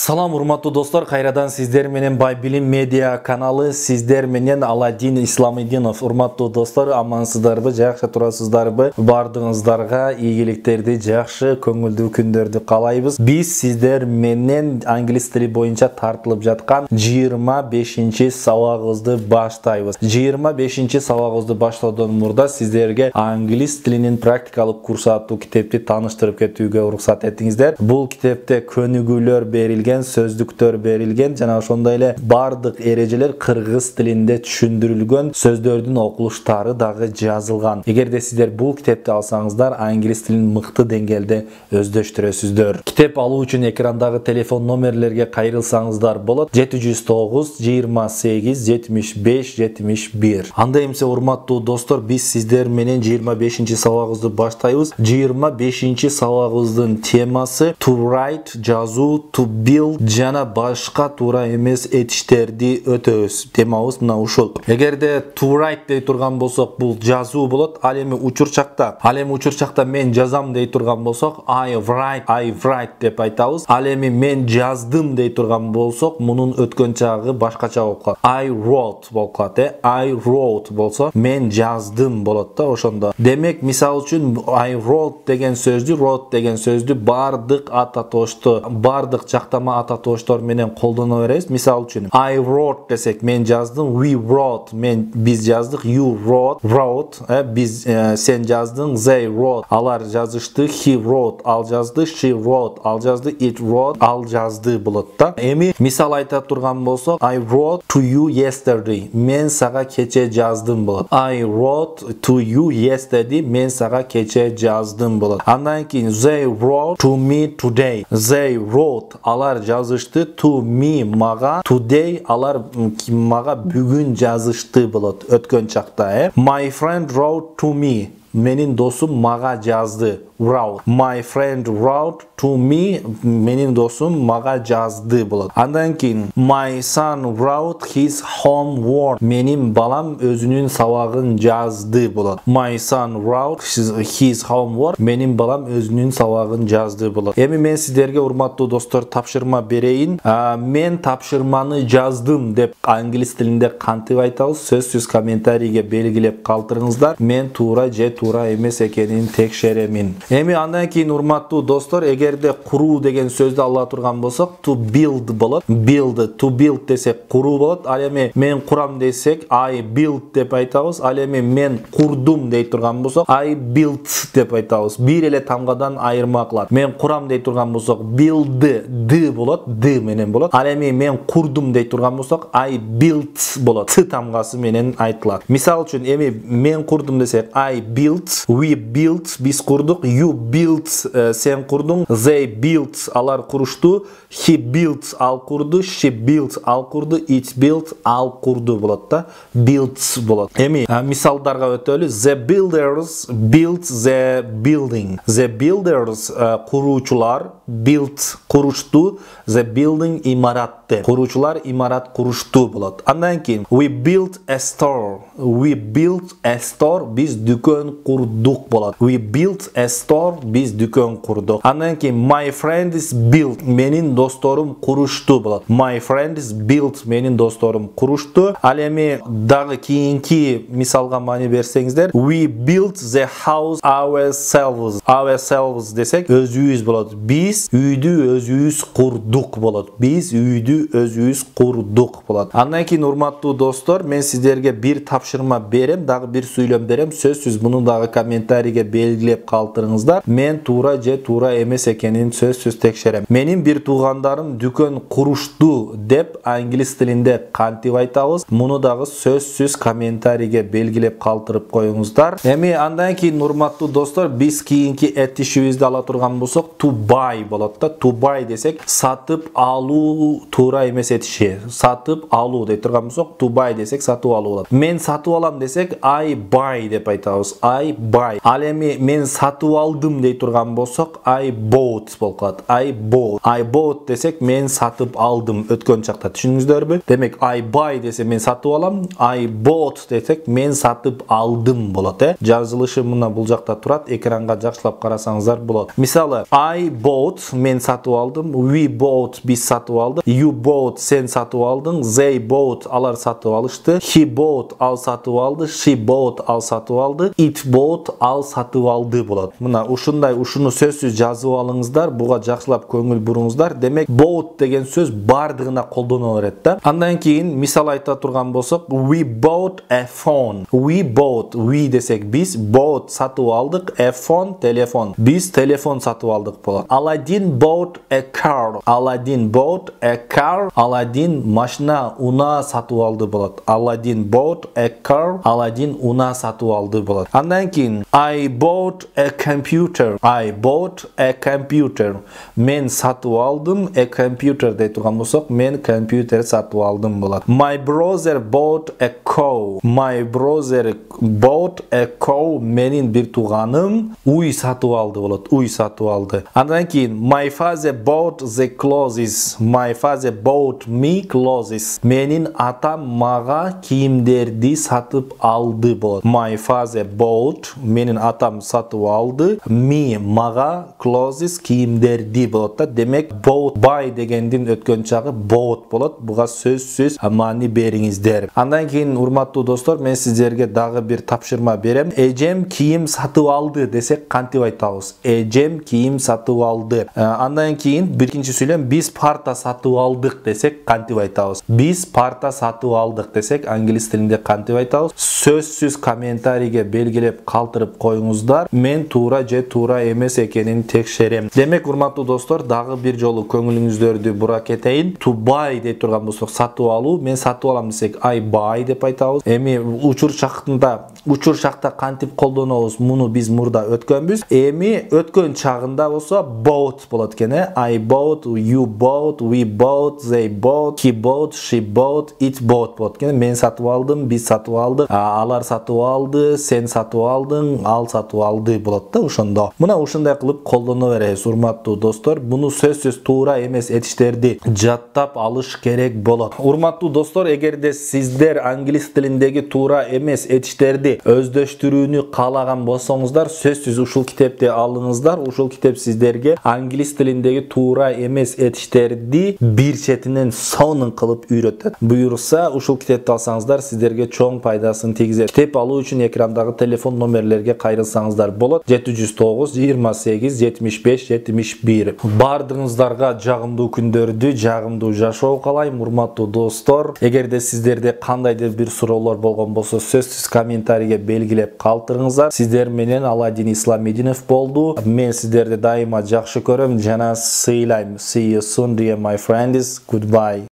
Салам урматтуу достор, кайрадан сиздер менен Бай Билим медиа каналы, сиздер менен Аладдин Исламидинов. Урматтуу достор, амансыздарбы, жакшы турасыздарбы? Бардыгыңыздарга ийгиликтерди, жакшы көңүлдүү күндөрдү каалайбыз. Биз сиздер менен англис тили боюнча тартылып жаткан 25-чи сабагыбызды баштайбыз. 25-чи сабагыбызды баштоодон мурда сиздерге англис тилинин практикалык курс аттуу китепти тааныштырып кетүүгө уруксат этиңиздер. Бул китепте көнүгүүлөр берилген, сөздүктөр берилген, жана ошондой эле бардык эрежелер кыргыз тилинде түшүндүрүлгөн, сөздөрдүн окулуштары дагы жазылган. Эгерде сиздер бул китепти алсаңыздар, англис тилин мыкты деңгээлде өздөштүрөсүздөр. Китеп алуу үчүн экрандагы телефон номерлерге кайрылсаңыздар болот. 709 28 75 71. Анда эмсе урматтуу достор, биз сиздер менен 25-чи сабагыбызды баштайбыз. 25-чи сабагыбыздын темасы to write, жазуу, to build жана башка туура эмес этиштерди өтөбүз. Темабыз мына ушул. Эгерде to write дей турган болсок, бул жазуу болот. Ал эми учурчакта мен жазам дей турган болсок, I write деп айтабыз. Ал эми мен жаздым дей турган болсок, мунун өткөн чагы башкача болуп калат. I wrote болуп калат. I wrote болсо, мен жаздым болот да ошондо. Демек, мисал үчүн I wrote деген сөздү бардык ат атоштор, бардык жактама ат атоштор менен колдоно беребиз. Мисал үчүн I wrote десек, мен жаздым, we wrote, биз жаздык, you wrote, биз сен жаздың, they wrote, алар жазышты, he wrote, ал жазды, she wrote, ал жазды, it wrote, ал жазды болот да. Эми мисал айта турган болсок, I wrote to you yesterday, мен сага кече жаздым болот. I wrote to you yesterday, мен сага кече жаздым болот. Андан кийин they wrote to me today, they wrote, алар жазышты, to me, мага, today, алар мага бүгүн жазышты болот, өткөн чакта. My friend wrote to me, менин досум мага жазды. Wrote. My friend wrote to me, менин досум мага жазды болот. Андан кийин my son wrote his homework, менин балам өзүнүн сабагын жазды болот. My son wrote his homework, менин балам өзүнүн сабагын жазды болот. Эми мен сиздерге, урматтуу достор, тапшырма берейин. Мен тапшырманы жаздым деп англис тилинде кантип айтабыз? Сөзсүз комментарийге белгилеп калтырыңыздар. Мен туура же туура эмес экенин текшеремин. Эми андан кийин, урматтуу достор, эгерде куруу деген сөздү ала турган болсок, to build болот. To build десек куруу болот. Ал эми мен курам десек, I built деп айтабыз. Ал эми мен курдум дей турган болсок, I built деп айтабыз. Бир эле тамгадан айырма кылат. Мен курам дей турган болсок, build д болот, д менен болот. Ал эми мен курдум дей турган болсок, I built болот. Т тамгасы менен айтылат. Мисал үчүн, эми мен курдум десек, I built, we built, биз курдук, you built, сен курдуң, they built, алар курушту, he built, ал курду, she built, ал курду, it built, ал курду болот да. Built болот. Эми мисалдарга өтөлү. The builders built the building. The builders, куруучулар, built, курушту, the building, имаратты. Куруучулар имарат курушту болот. Андан кийин we built a store. We built a store, биз дүкөн курдук болот. We built a store, биз дүкөн курдук. Андан кийин my friends built, менин досторум курушту болот. My friends built, менин досторум курушту. Ал эми дагы кийинки мисалга маани берсеңиздер, we built the house ourselves. Ourselves десек өзүбүз болот. Биз үйдү өзүбүз курдук болот. Биз үйдү өзүбүз курдук болот. Андан кийин, урматтуу достор, мен сиздерге бир тапшырма берем, дагы бир сүйлөм берем. Сөзсүз муну дагы комментарийге белгилеп калтырыңыздар. Мен туура же туура эмес экенин сөзсүз текшерем. Менин бир туугандарым дүкөн курушту деп англис тилинде кантип айтабыз? Муну дагы сөзсүз комментарийге белгилеп калтырып коюңуздар. Эми андан кийин, урматтуу достор, биз кийинки этишибизди ала турган болсок, to buy болот да. To buy десек сатып алуу туура эмес этиши. Сатып алуу деп турган болсок, to buy десек сатып алуу болот. Мен сатып алам десек I buy деп айтабыз. I buy. Ал эми мен сатып алдым дей турган болсок I bought болуп калат. I bought. I bought десек мен сатып алдым өткөн чакта. Түшүндүңүздөрбү? Демек I buy десе мен сатып алам, I bought десек мен сатып алдым болот, Жазылышы мына бул жакта турат. Экранга жакшылап карасаңыздар болот. Мисалы, I bought мен сатып алдым, we bought биз сатып алдык, you bought сен сатып алдың, they bought алар сатып алышты, he bought ал сатып алды, she bought ал сатып алды, it bought ал сатып алды болот. Мына ушуну сөзсүз жазып алыңыздар, буга жакшылап көңүл буруңуздар. Демек bought деген сөз бардыгына колдоно берет да. Андан кийин мисал айта турган болсок, we bought a phone. We bought, we десек биз, bought сатып алдык, a phone телефон. Биз телефон сатып алдык болот. Aladdin bought a car. Aladdin bought a car. Aladdin машина, унаа сатып алды болот. Aladdin bought a car. Aladdin унаа сатып алды болот. Андан кийин I bought a computer. I bought a computer. Мен сатып алдым a computer дей турган болсок, мен компьютер сатып алдым болот. My brother bought a cow. My brother bought a cow. Менин бир тууганым уй сатып алды болот. Уй сатып алды. Андан кийин my father bought the clothes. My father bought me clothes. Менин атам мага кийимдерди сатып алды болот. My father bought, менин атам сатып алды, me мага clothes кийимдерди болот да. Демек bought buy дегендин өткөн чагы bought болот. Буга сөзсүз маани бериңиздер. Андан кийин урматтуу достор, мен сиздерге дагы бир тапшырма берем. Эжем кийим сатып алды десек кантип айтабыз? Эжем кийим сатып алды. Андан кийин биринчи сүйлөм биз парта сатып алдык десек кантип айтабыз? Биз парта сатып алдык десек англис тилинде кантип айтабыз? Сөзсүз комментарийге белгилеп калтырып коюңуздар. Мен туура же туура эмес экенин текшерем. Демек урматтуу достор, дагы бир жолу көңүлүңүздөрдү бура кетейин. To buy деп турган болсок сатып алуу, мен сатып алам десек I buy деп айтабыз. Эми учур шакта кантип колдонобуз? Муну биз мурда өткөнбүз. Эми өткөн чагында болсо bought болот экен. I bought, you bought, we bought, they bought, he bought, she bought, it bought болот экен. Мен сатып алдым, биз сатып алдык, алар сатып алды, сен сатып алдың, ал сатып алды болот да ошондо. Мына ушундай кылып колдоно беребиз урматтуу достор. Буну сөзсүз туура эмес этиштерди жаттап алыш керек болот. Урматтуу достор, эгерде сиздер англис тилиндеги туура эмес этиштерди өздөштүрүүнү каалаган болсоңуздар, сөзсүз ушул китепти алыңыздар. Ушул китеп сиздерге англис тилиндеги туура эмес этиштерди бир четинен сонун кылып үйрөтөт. Буюрса, ушул китепти алсаңыздар, сиздерге чоң пайдасын тийгизет. Китеп алуу үчүн экрандагы телефон номерлерге кайрылсаңыздар болот. 709 28 75 71. Бардыгыңыздарга жагымдуу күндөрдү, жагымдуу жашоо каалайм, урматтуу достор. Эгерде сиздерде кандайдыр бир суроолор болгон болсо, сөзсүз комментарийге белгилеп калтырыңыздар. Сиздер менен Аладдин Исламидинов болду. Мен сиздерди дайыма жакшы көрөм жана сыйлайм. See you soon, dear my friends. Goodbye.